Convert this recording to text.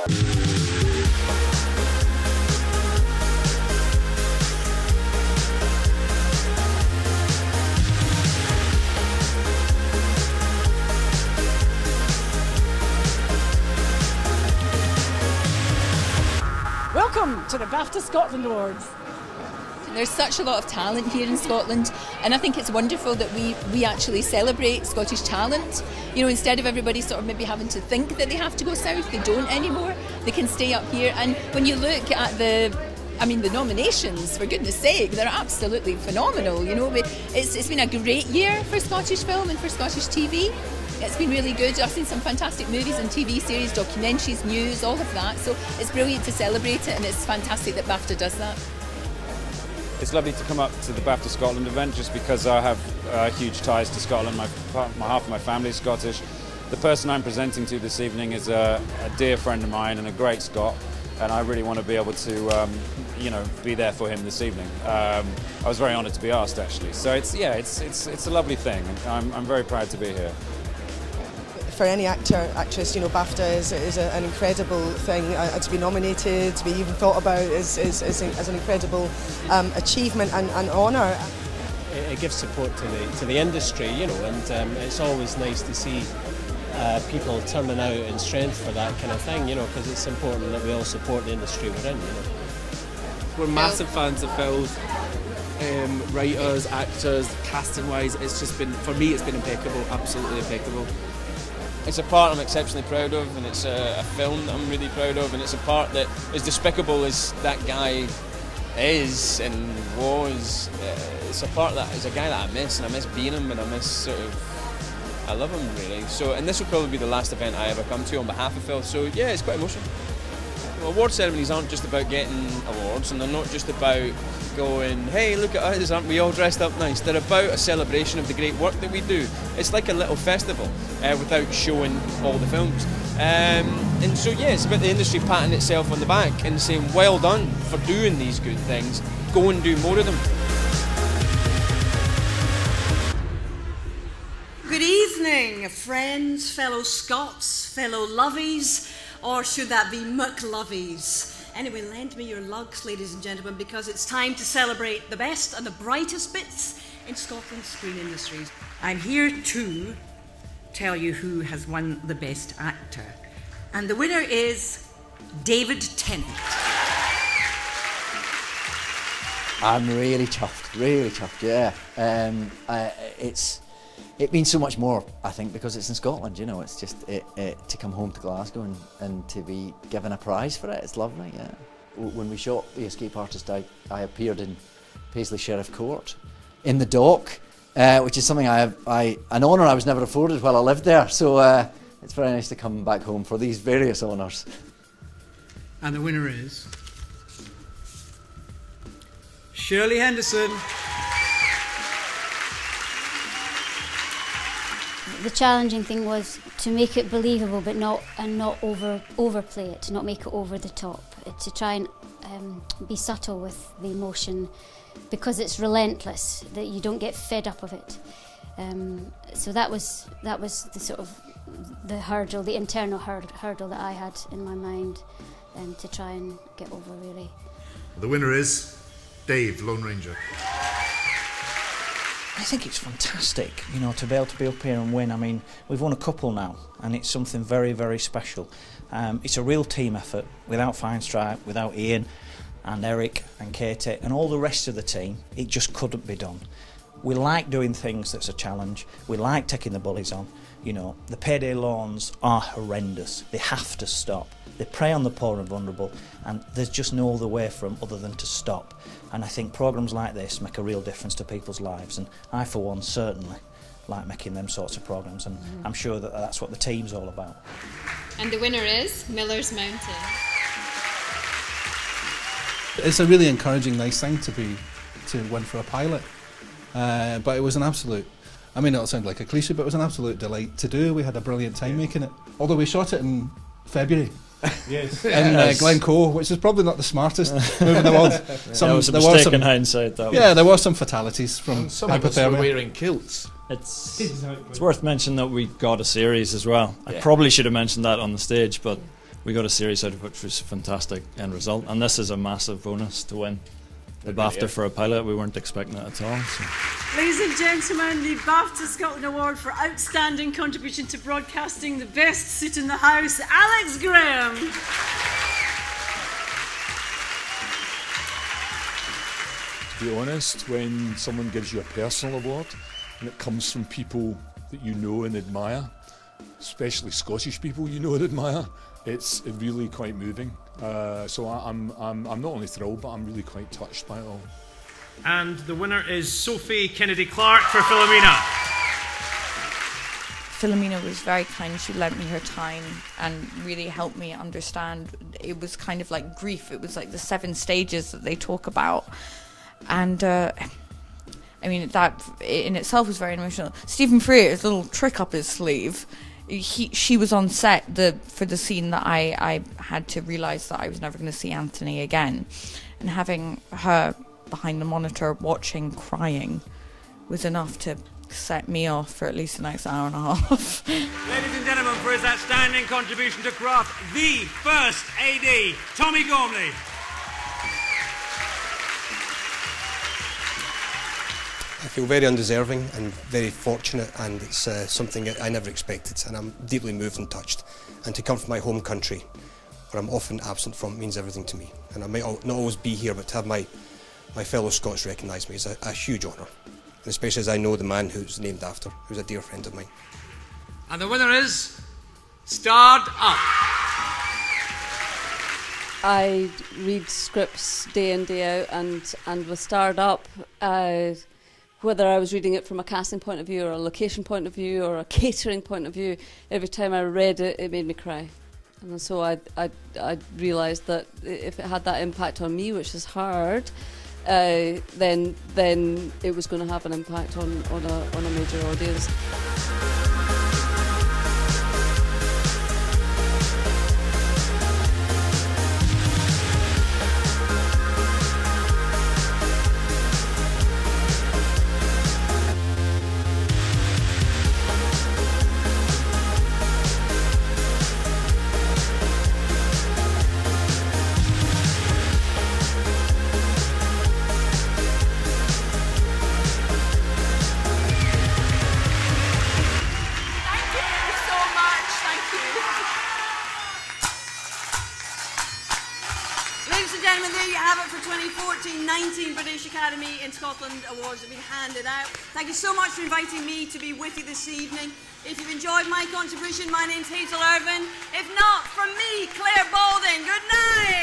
Welcome to the BAFTA Scotland Awards. There's such a lot of talent here in Scotland, and I think it's wonderful that we actually celebrate Scottish talent. You know, instead of everybody sort of maybe having to think that they have to go south, they don't anymore. They can stay up here, and when you look at the nominations, for goodness sake, they're absolutely phenomenal. You know, it's been a great year for Scottish film and for Scottish TV. It's been really good. I've seen some fantastic movies and TV series, documentaries, news, all of that. So it's brilliant to celebrate it, and it's fantastic that BAFTA does that. It's lovely to come up to the BAFTA Scotland event just because I have huge ties to Scotland. Half of my family is Scottish. The person I'm presenting to this evening is a dear friend of mine and a great Scot, and I really want to be able to be there for him this evening. I was very honoured to be asked, actually. So it's a lovely thing. I'm very proud to be here. For any actor, actress, you know, BAFTA is an incredible thing, and to be nominated, to be even thought about is an incredible achievement and honour. It gives support to the industry, you know, and it's always nice to see people turning out in strength for that kind of thing, you know, because it's important that we all support the industry we're in, you know. We're massive fans of Phil. Writers, actors, casting-wise, it's just been, for me, it's been impeccable, absolutely impeccable. It's a part I'm exceptionally proud of, and it's a film that I'm really proud of, and it's a part that, as despicable as that guy is and was, it's a part that is a guy that I miss, and I miss being him, and I miss I love him really. So, and this will probably be the last event I ever come to on behalf of Phil, so yeah, it's quite emotional. Well, award ceremonies aren't just about getting awards, and they're not just about going, hey, look at us, aren't we all dressed up nice? They're about a celebration of the great work that we do. It's like a little festival without showing all the films. And so, yeah, it's about the industry patting itself on the back and saying, well done for doing these good things. Go and do more of them. Good evening, friends, fellow Scots, fellow lovies, or should that be McLovies? Anyway, lend me your lugs, ladies and gentlemen, because it's time to celebrate the best and the brightest bits in Scotland's screen industries. I'm here to tell you who has won the Best Actor. And the winner is David Tennant. I'm really chuffed, yeah. It means so much more, I think, because it's in Scotland, you know. It's just to come home to Glasgow and to be given a prize for it. It's lovely, yeah. When we shot The Escape Artist, I appeared in Paisley Sheriff Court in the dock, which is something an honour I was never afforded while I lived there. So it's very nice to come back home for these various honours. And the winner is Shirley Henderson. The challenging thing was to make it believable, but not overplay it, to not make it over the top, to try and be subtle with the emotion, because it's relentless, that you don't get fed up of it. So that was the sort of the hurdle, the internal hurdle that I had in my mind, to try and get over, really. The winner is Dave, Lone Ranger. I think it's fantastic, you know, to be able to be up here and win. I mean, we've won a couple now, and it's something very, very special. It's a real team effort. Without Feinstripe, without Ian and Eric and Katie and all the rest of the team, it just couldn't be done. We like doing things that's a challenge. We like taking the bullies on. You know, the payday loans are horrendous. They have to stop. They prey on the poor and vulnerable, and there's just no other way for them other than to stop. And I think programmes like this make a real difference to people's lives, and I, for one, certainly like making them sorts of programmes, and I'm sure that that's what the team's all about. And the winner is Miller's Mountain. It's a really encouraging, nice thing to win for a pilot, but it was an absolute, I mean, it'll sound like a cliche, but it was an absolute delight to do. We had a brilliant time making it, although we shot it in February. Yes. In Glencoe, which is probably not the smartest move in the world. There was a mistake in hindsight. There were some fatalities from some of us were wearing kilts. It's worth mentioning that we got a series as well. I probably should have mentioned that on the stage, but we got a series out of which was a fantastic end result, and this is a massive bonus to win the BAFTA for a pilot. We weren't expecting it at all. So. Ladies and gentlemen, the BAFTA Scotland Award for Outstanding Contribution to Broadcasting, the best seat in the house, Alex Graham. To be honest, when someone gives you a personal award and it comes from people that you know and admire, especially Scottish people you know and admire, it's really quite moving. So I'm not only thrilled, but I'm really quite touched by it all. And the winner is Sophie Kennedy-Clark for Philomena. Philomena was very kind. She lent me her time and really helped me understand. It was kind of like grief. It was like the 7 stages that they talk about. And I mean, that in itself was very emotional. Stephen Frear's little trick up his sleeve. She was on set for the scene that I had to realise that I was never going to see Anthony again. And having her behind the monitor watching, crying, was enough to set me off for at least the next hour and a half. Ladies and gentlemen, for his outstanding contribution to craft, the first AD, Tommy Gormley. I feel very undeserving and very fortunate, and it's something I never expected, and I'm deeply moved and touched. And to come from my home country, where I'm often absent from, means everything to me. And I might not always be here, but to have my fellow Scots recognise me is a huge honour. And especially as I know the man who's named after, who's a dear friend of mine. And the winner is Starred Up. I read scripts day in, day out, and with Starred Up, whether I was reading it from a casting point of view or a location point of view or a catering point of view, every time I read it, it made me cry. And so I realised that if it had that impact on me, which is hard, then it was going to have an impact on a major audience. Academy in Scotland Awards have been handed out. Thank you so much for inviting me to be with you this evening. If you've enjoyed my contribution, my name's Hazel Irvin. If not, from me, Claire Balding, good night!